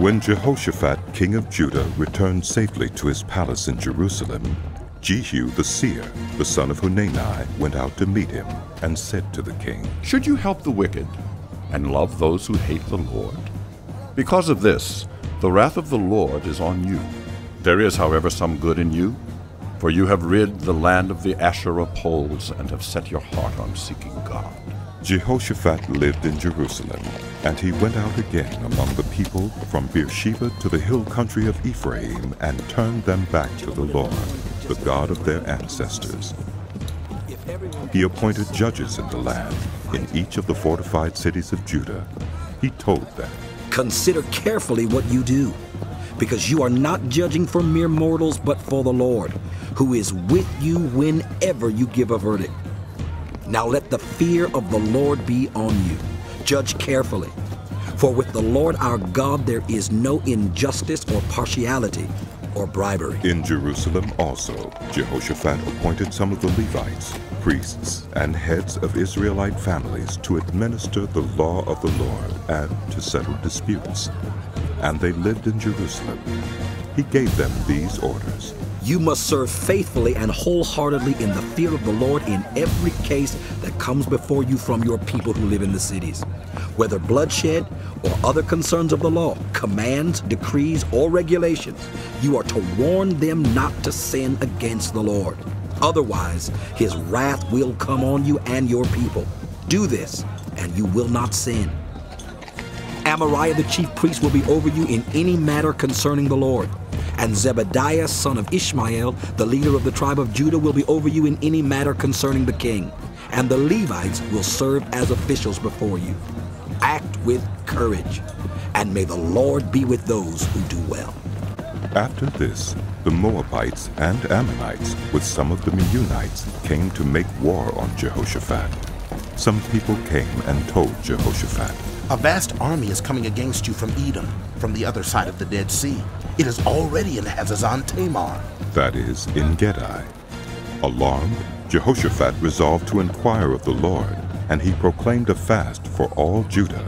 When Jehoshaphat, king of Judah, returned safely to his palace in Jerusalem, Jehu the seer, the son of Hanani, went out to meet him and said to the king, "Should you help the wicked and love those who hate the Lord? Because of this, the wrath of the Lord is on you. There is, however, some good in you, for you have rid the land of the Asherah poles and have set your heart on seeking God." Jehoshaphat lived in Jerusalem, and he went out again among the people from Beersheba to the hill country of Ephraim and turned them back to the Lord, the God of their ancestors. He appointed judges in the land, in each of the fortified cities of Judah. He told them, "Consider carefully what you do, because you are not judging for mere mortals, but for the Lord, who is with you whenever you give a verdict. Now let the fear of the Lord be on you. Judge carefully, for with the Lord our God there is no injustice or partiality or bribery." In Jerusalem also, Jehoshaphat appointed some of the Levites, priests, and heads of Israelite families to administer the law of the Lord and to settle disputes. And they lived in Jerusalem. He gave them these orders. "You must serve faithfully and wholeheartedly in the fear of the Lord in every case that comes before you from your people who live in the cities. Whether bloodshed or other concerns of the law, commands, decrees, or regulations, you are to warn them not to sin against the Lord. Otherwise, his wrath will come on you and your people. Do this, and you will not sin. Amariah the chief priest will be over you in any matter concerning the Lord. And Zebediah, son of Ishmael, the leader of the tribe of Judah, will be over you in any matter concerning the king. And the Levites will serve as officials before you. Act with courage, and may the Lord be with those who do well." After this, the Moabites and Ammonites, with some of the Meunites, came to make war on Jehoshaphat. Some people came and told Jehoshaphat, "A vast army is coming against you from Edom, from the other side of the Dead Sea. It is already in Hazazon Tamar," that is, in Gedi. Alarmed, Jehoshaphat resolved to inquire of the Lord, and he proclaimed a fast for all Judah.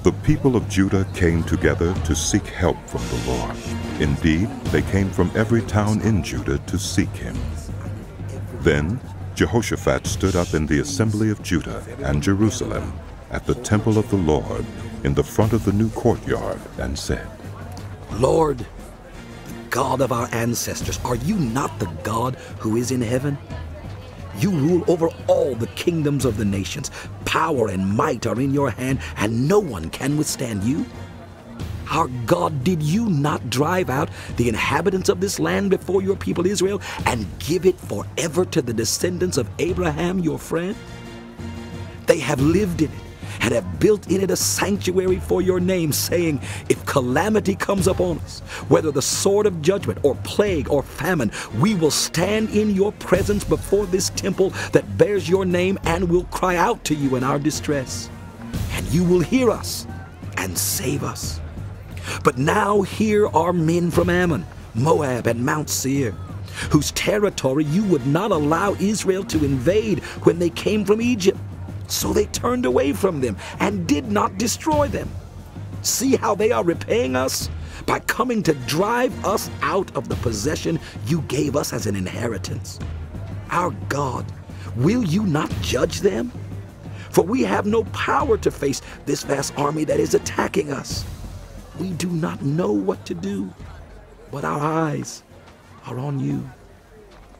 The people of Judah came together to seek help from the Lord. Indeed, they came from every town in Judah to seek him. Then Jehoshaphat stood up in the assembly of Judah and Jerusalem at the temple of the Lord in the front of the new courtyard and said, "Lord, the God of our ancestors, are you not the God who is in heaven? You rule over all the kingdoms of the nations. Power and might are in your hand, and no one can withstand you. Our God, did you not drive out the inhabitants of this land before your people Israel and give it forever to the descendants of Abraham, your friend? They have lived in it and have built in it a sanctuary for your name, saying, if calamity comes upon us, whether the sword of judgment or plague or famine, we will stand in your presence before this temple that bears your name and will cry out to you in our distress. And you will hear us and save us. But now here are men from Ammon, Moab, and Mount Seir, whose territory you would not allow Israel to invade when they came from Egypt. So they turned away from them and did not destroy them. See how they are repaying us by coming to drive us out of the possession you gave us as an inheritance. Our God, will you not judge them? For we have no power to face this vast army that is attacking us. We do not know what to do, but our eyes are on you."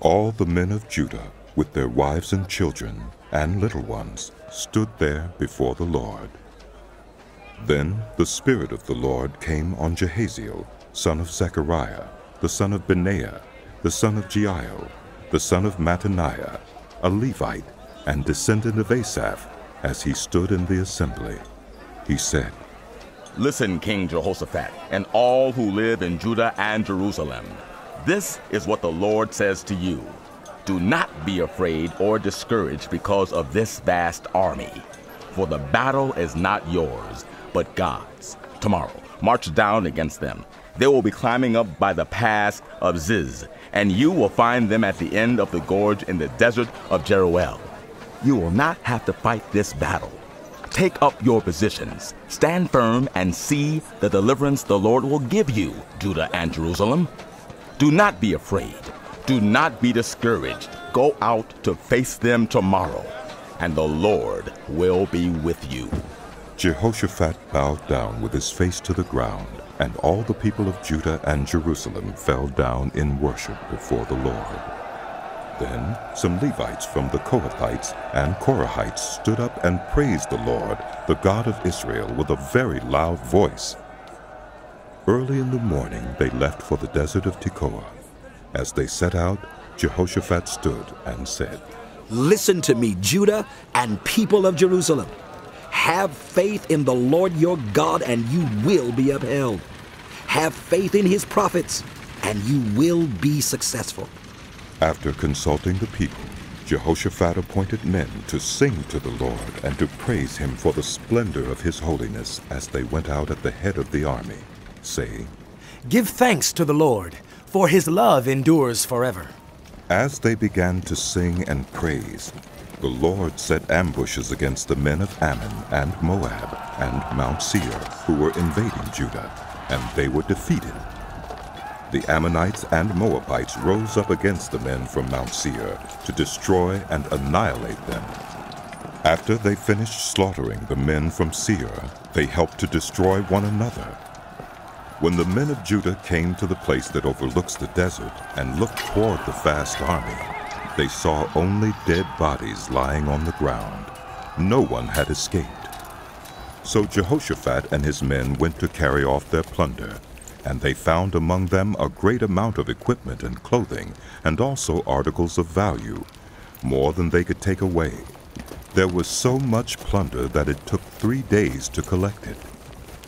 All the men of Judah, with their wives and children and little ones, stood there before the Lord. Then the Spirit of the Lord came on Jehaziel, son of Zechariah, the son of Benaiah, the son of Jeiel, the son of Mattaniah, a Levite and descendant of Asaph, as he stood in the assembly. He said, "Listen, King Jehoshaphat, and all who live in Judah and Jerusalem. This is what the Lord says to you. Do not be afraid or discouraged because of this vast army. For the battle is not yours, but God's. Tomorrow, march down against them. They will be climbing up by the pass of Ziz, and you will find them at the end of the gorge in the desert of Jeruel. You will not have to fight this battle. take up your positions. Stand firm and see the deliverance the Lord will give you, Judah and Jerusalem. Do not be afraid. Do not be discouraged. Go out to face them tomorrow, and the Lord will be with you." Jehoshaphat bowed down with his face to the ground, and all the people of Judah and Jerusalem fell down in worship before the Lord. Then some Levites from the Kohathites and Korahites stood up and praised the Lord, the God of Israel, with a very loud voice. Early in the morning they left for the desert of Tekoa. As they set out, Jehoshaphat stood and said, "Listen to me, Judah and people of Jerusalem. Have faith in the Lord your God, and you will be upheld. Have faith in his prophets, and you will be successful." After consulting the people, Jehoshaphat appointed men to sing to the Lord and to praise him for the splendor of his holiness as they went out at the head of the army, saying, "Give thanks to the Lord, for his love endures forever." As they began to sing and praise, the Lord set ambushes against the men of Ammon and Moab and Mount Seir, who were invading Judah, and they were defeated. The Ammonites and Moabites rose up against the men from Mount Seir to destroy and annihilate them. After they finished slaughtering the men from Seir, they helped to destroy one another. When the men of Judah came to the place that overlooks the desert and looked toward the vast army, they saw only dead bodies lying on the ground. No one had escaped. So Jehoshaphat and his men went to carry off their plunder, and they found among them a great amount of equipment and clothing, and also articles of value, more than they could take away. There was so much plunder that it took 3 days to collect it.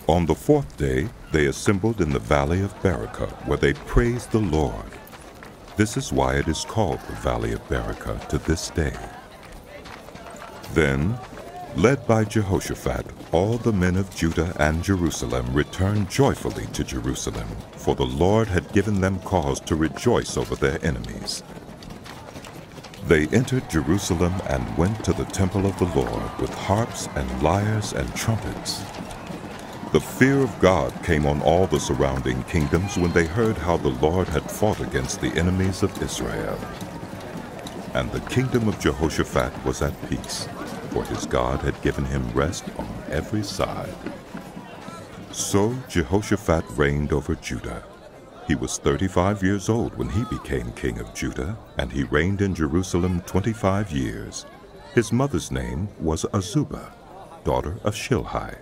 On the 4th day, they assembled in the valley of Berakah, where they praised the Lord. This is why it is called the Valley of Berakah to this day. Then, led by Jehoshaphat, all the men of Judah and Jerusalem returned joyfully to Jerusalem, for the Lord had given them cause to rejoice over their enemies. They entered Jerusalem and went to the temple of the Lord with harps and lyres and trumpets. The fear of God came on all the surrounding kingdoms when they heard how the Lord had fought against the enemies of Israel. And the kingdom of Jehoshaphat was at peace, for his God had given him rest on every side. So Jehoshaphat reigned over Judah. He was 35 years old when he became king of Judah, and he reigned in Jerusalem 25 years. His mother's name was Azubah, daughter of Shilhi.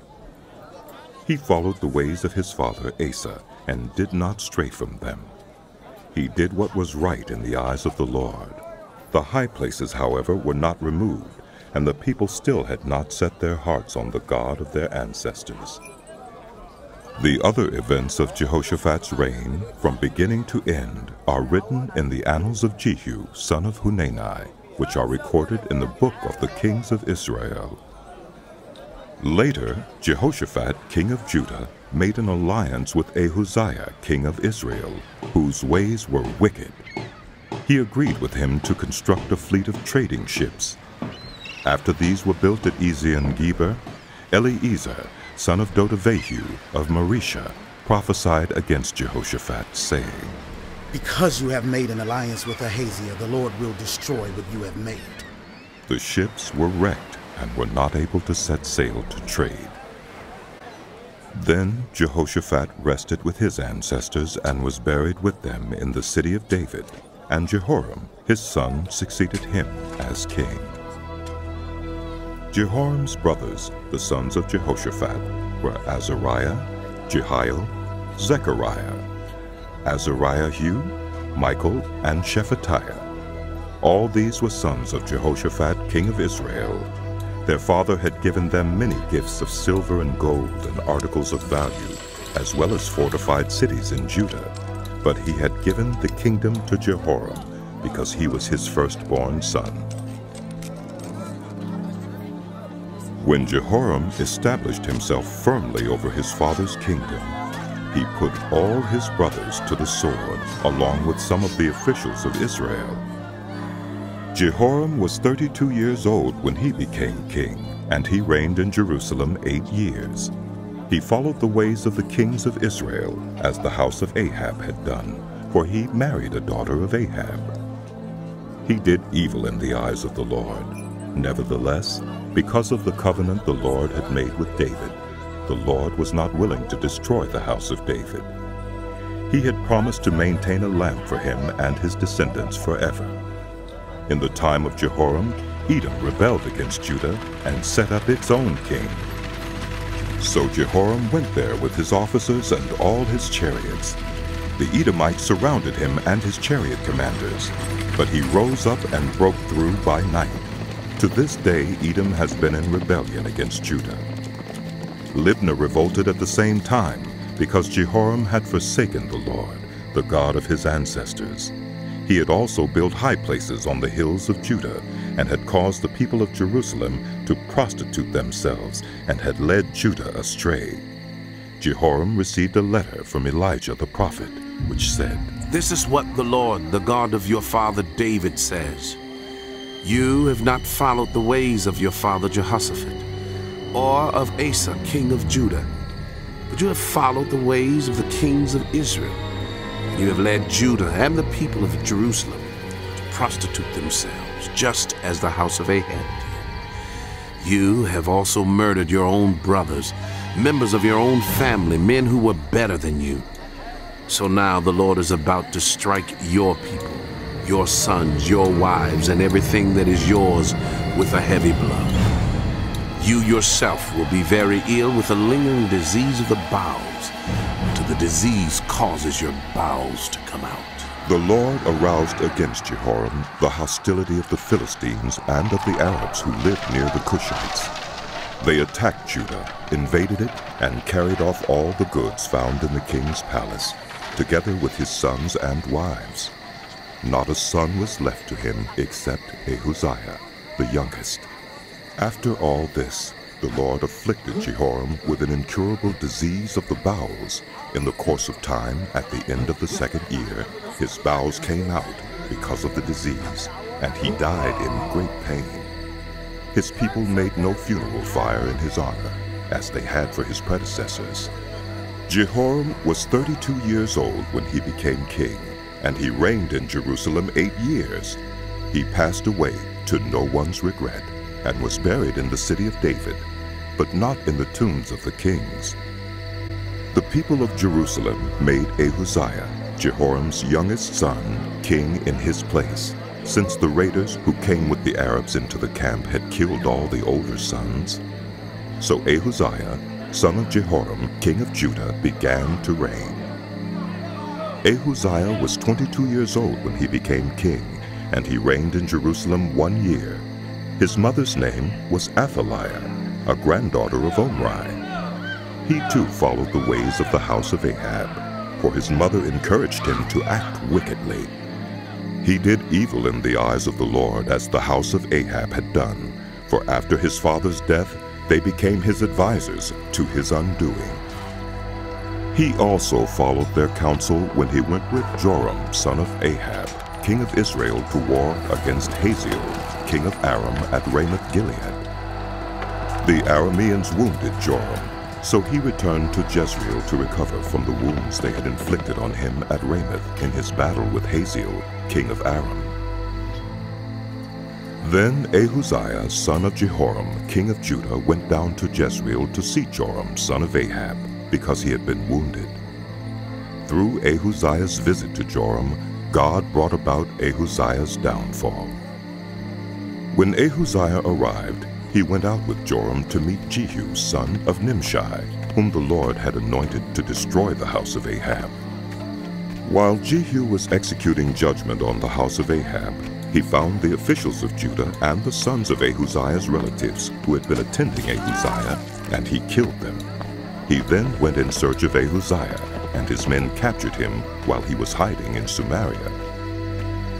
He followed the ways of his father Asa, and did not stray from them. He did what was right in the eyes of the Lord. The high places, however, were not removed, and the people still had not set their hearts on the God of their ancestors. The other events of Jehoshaphat's reign, from beginning to end, are written in the annals of Jehu, son of Hanani, which are recorded in the book of the kings of Israel. Later, Jehoshaphat, king of Judah, made an alliance with Ahaziah, king of Israel, whose ways were wicked. He agreed with him to construct a fleet of trading ships. After these were built at Ezion-Geber, Eliezer, son of Dodavehu of Marisha, prophesied against Jehoshaphat, saying, Because you have made an alliance with Ahaziah, the Lord will destroy what you have made. The ships were wrecked and were not able to set sail to trade. Then Jehoshaphat rested with his ancestors and was buried with them in the city of David, and Jehoram, his son, succeeded him as king. Jehoram's brothers, the sons of Jehoshaphat, were Azariah, Jehiel, Zechariah, Azariahu, Michael, and Shephatiah. All these were sons of Jehoshaphat, king of Israel. Their father had given them many gifts of silver and gold and articles of value, as well as fortified cities in Judah. But he had given the kingdom to Jehoram, because he was his firstborn son. When Jehoram established himself firmly over his father's kingdom, he put all his brothers to the sword, along with some of the officials of Israel. Jehoram was 32 years old when he became king, and he reigned in Jerusalem 8 years. He followed the ways of the kings of Israel, as the house of Ahab had done, for he married a daughter of Ahab. He did evil in the eyes of the Lord. Nevertheless, because of the covenant the Lord had made with David, the Lord was not willing to destroy the house of David. He had promised to maintain a lamp for him and his descendants forever. In the time of Jehoram, Edom rebelled against Judah and set up its own king. So Jehoram went there with his officers and all his chariots. The Edomites surrounded him and his chariot commanders, but he rose up and broke through by night. To this day Edom has been in rebellion against Judah. Libnah revolted at the same time, because Jehoram had forsaken the Lord, the God of his ancestors. He had also built high places on the hills of Judah, and had caused the people of Jerusalem to prostitute themselves, and had led Judah astray. Jehoram received a letter from Elijah the prophet, which said, "This is what the Lord, the God of your father David, says. You have not followed the ways of your father Jehoshaphat, or of Asa, king of Judah, but you have followed the ways of the kings of Israel. And you have led Judah and the people of Jerusalem to prostitute themselves, just as the house of Ahab did. You have also murdered your own brothers, members of your own family, men who were better than you. So now the Lord is about to strike your people, your sons, your wives, and everything that is yours with a heavy blow. You yourself will be very ill with a lingering disease of the bowels, until the disease causes your bowels to come out." The Lord aroused against Jehoram the hostility of the Philistines and of the Arabs who lived near the Cushites. They attacked Judah, invaded it, and carried off all the goods found in the king's palace, together with his sons and wives. Not a son was left to him except Ahaziah, the youngest. After all this, the Lord afflicted Jehoram with an incurable disease of the bowels. In the course of time, at the end of the 2nd year, his bowels came out because of the disease, and he died in great pain. His people made no funeral fire in his honor, as they had for his predecessors. Jehoram was 32 years old when he became king, and he reigned in Jerusalem 8 years. He passed away to no one's regret, and was buried in the city of David, but not in the tombs of the kings. The people of Jerusalem made Ahaziah, Jehoram's youngest son, king in his place, since the raiders who came with the Arabs into the camp had killed all the older sons. So Ahaziah, son of Jehoram, king of Judah, began to reign. Ahaziah was 22 years old when he became king, and he reigned in Jerusalem 1 year. His mother's name was Athaliah, a granddaughter of Omri. He too followed the ways of the house of Ahab, for his mother encouraged him to act wickedly. He did evil in the eyes of the Lord, as the house of Ahab had done, for after his father's death they became his advisers to his undoing. He also followed their counsel when he went with Joram, son of Ahab, king of Israel, to war against Hazael, king of Aram, at Ramoth-Gilead. The Arameans wounded Joram, so he returned to Jezreel to recover from the wounds they had inflicted on him at Ramoth in his battle with Hazael, king of Aram. Then Ahaziah, son of Jehoram, king of Judah, went down to Jezreel to see Joram, son of Ahab, because he had been wounded. Through Ahaziah's visit to Joram, God brought about Ahaziah's downfall. When Ahaziah arrived, he went out with Joram to meet Jehu, son of Nimshi, whom the Lord had anointed to destroy the house of Ahab. While Jehu was executing judgment on the house of Ahab, he found the officials of Judah and the sons of Ahaziah's relatives who had been attending Ahaziah, and he killed them. He then went in search of Ahaziah, and his men captured him while he was hiding in Samaria.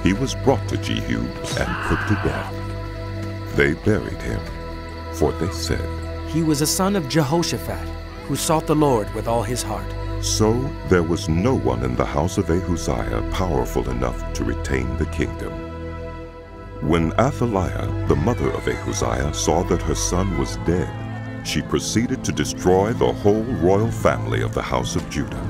He was brought to Jehu and put to death. They buried him, for they said, "He was a son of Jehoshaphat, who sought the Lord with all his heart." So there was no one in the house of Ahaziah powerful enough to retain the kingdom. When Athaliah, the mother of Ahaziah, saw that her son was dead, she proceeded to destroy the whole royal family of the house of Judah.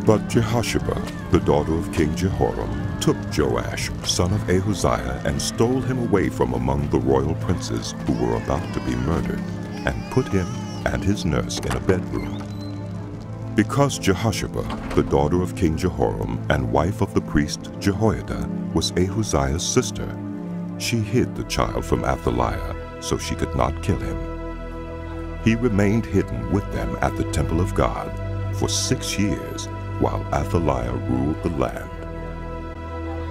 But Jehoshaphat, the daughter of King Jehoram, took Joash, son of Ahaziah, and stole him away from among the royal princes who were about to be murdered, and put him and his nurse in a bedroom. Because Jehoshaphat, the daughter of King Jehoram and wife of the priest Jehoiada, was Ahaziah's sister, she hid the child from Athaliah so she could not kill him. He remained hidden with them at the temple of God for 6 years while Athaliah ruled the land.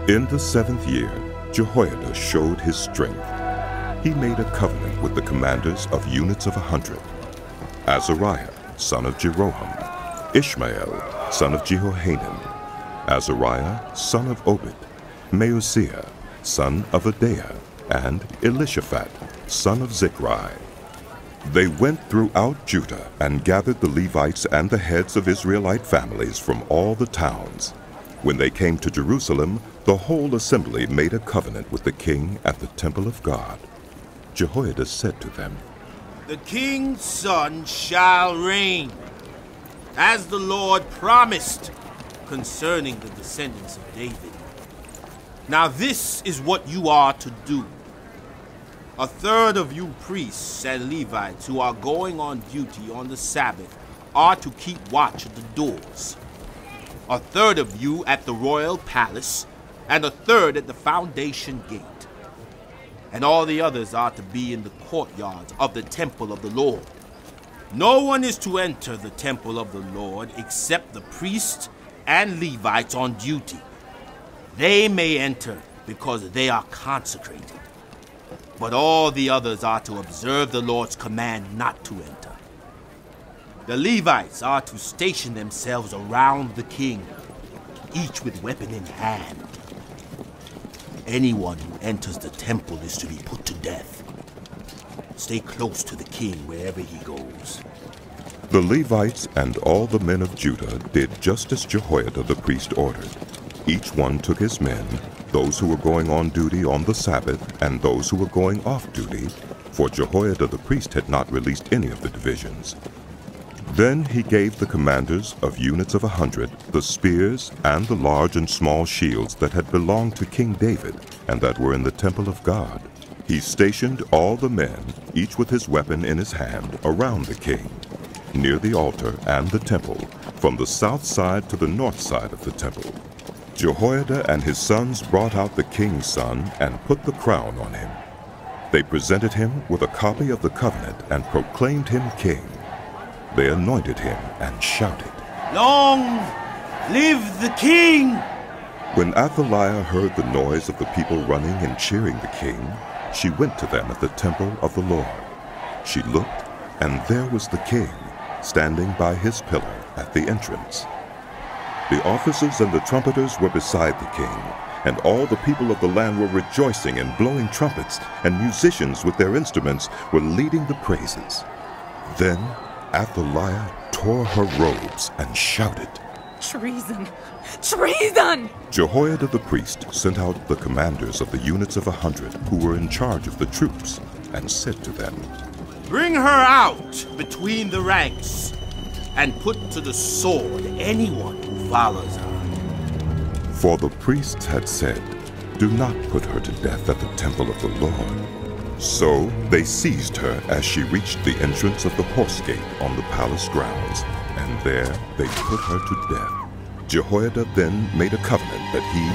In the 7th year, Jehoiada showed his strength. He made a covenant with the commanders of units of 100, Azariah, son of Jeroham, Ishmael, son of Jehohanan, Azariah, son of Obed, Maaseiah, son of Adaiah, and Elishaphat, son of Zichri. They went throughout Judah and gathered the Levites and the heads of Israelite families from all the towns. When they came to Jerusalem, the whole assembly made a covenant with the king at the temple of God. Jehoiada said to them, "The king's son shall reign, as the Lord promised concerning the descendants of David. Now this is what you are to do. A third of you priests and Levites who are going on duty on the Sabbath are to keep watch at the doors. A third of you at the royal palace, and a third at the foundation gate. And all the others are to be in the courtyards of the temple of the Lord. No one is to enter the temple of the Lord except the priests and Levites on duty. They may enter because they are consecrated. But all the others are to observe the Lord's command not to enter. The Levites are to station themselves around the king, each with weapon in hand. Anyone who enters the temple is to be put to death. Stay close to the king wherever he goes." The Levites and all the men of Judah did just as Jehoiada the priest ordered. Each one took his men, those who were going on duty on the Sabbath and those who were going off duty, for Jehoiada the priest had not released any of the divisions. Then he gave the commanders of units of 100 the spears and the large and small shields that had belonged to King David and that were in the temple of God. He stationed all the men, each with his weapon in his hand, around the king, near the altar and the temple, from the south side to the north side of the temple. Jehoiada and his sons brought out the king's son and put the crown on him. They presented him with a copy of the covenant and proclaimed him king. They anointed him and shouted, "Long live the king!" When Athaliah heard the noise of the people running and cheering the king, she went to them at the temple of the Lord. She looked, and there was the king, standing by his pillar at the entrance. The officers and the trumpeters were beside the king, and all the people of the land were rejoicing and blowing trumpets, and musicians with their instruments were leading the praises. Then Athaliah tore her robes and shouted, "Treason! Treason!" Jehoiada the priest sent out the commanders of the units of 100 who were in charge of the troops, and said to them, "Bring her out between the ranks, and put to the sword anyone who follows her." For the priests had said, "Do not put her to death at the temple of the Lord." So they seized her as she reached the entrance of the horse gate on the palace grounds, and there they put her to death. Jehoiada then made a covenant that he,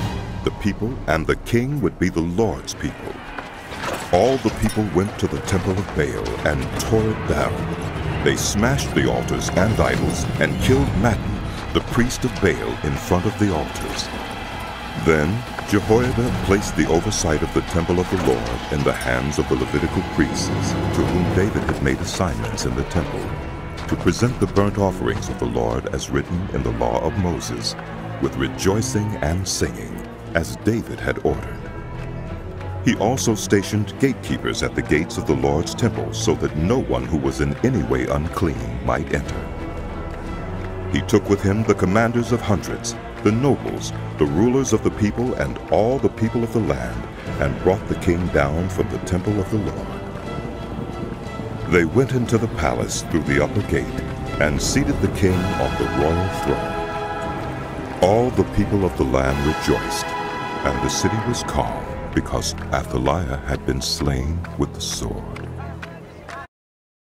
the people, and the king would be the Lord's people. All the people went to the temple of Baal and tore it down. They smashed the altars and idols and killed Mattan, the priest of Baal, in front of the altars. Then Jehoiada placed the oversight of the temple of the Lord in the hands of the Levitical priests, to whom David had made assignments in the temple, to present the burnt offerings of the Lord as written in the law of Moses, with rejoicing and singing, as David had ordered. He also stationed gatekeepers at the gates of the Lord's temple, so that no one who was in any way unclean might enter. He took with him the commanders of hundreds, the nobles, the rulers of the people, and all the people of the land, and brought the king down from the temple of the Lord. They went into the palace through the upper gate, and seated the king on the royal throne. All the people of the land rejoiced, and the city was calm, because Athaliah had been slain with the sword.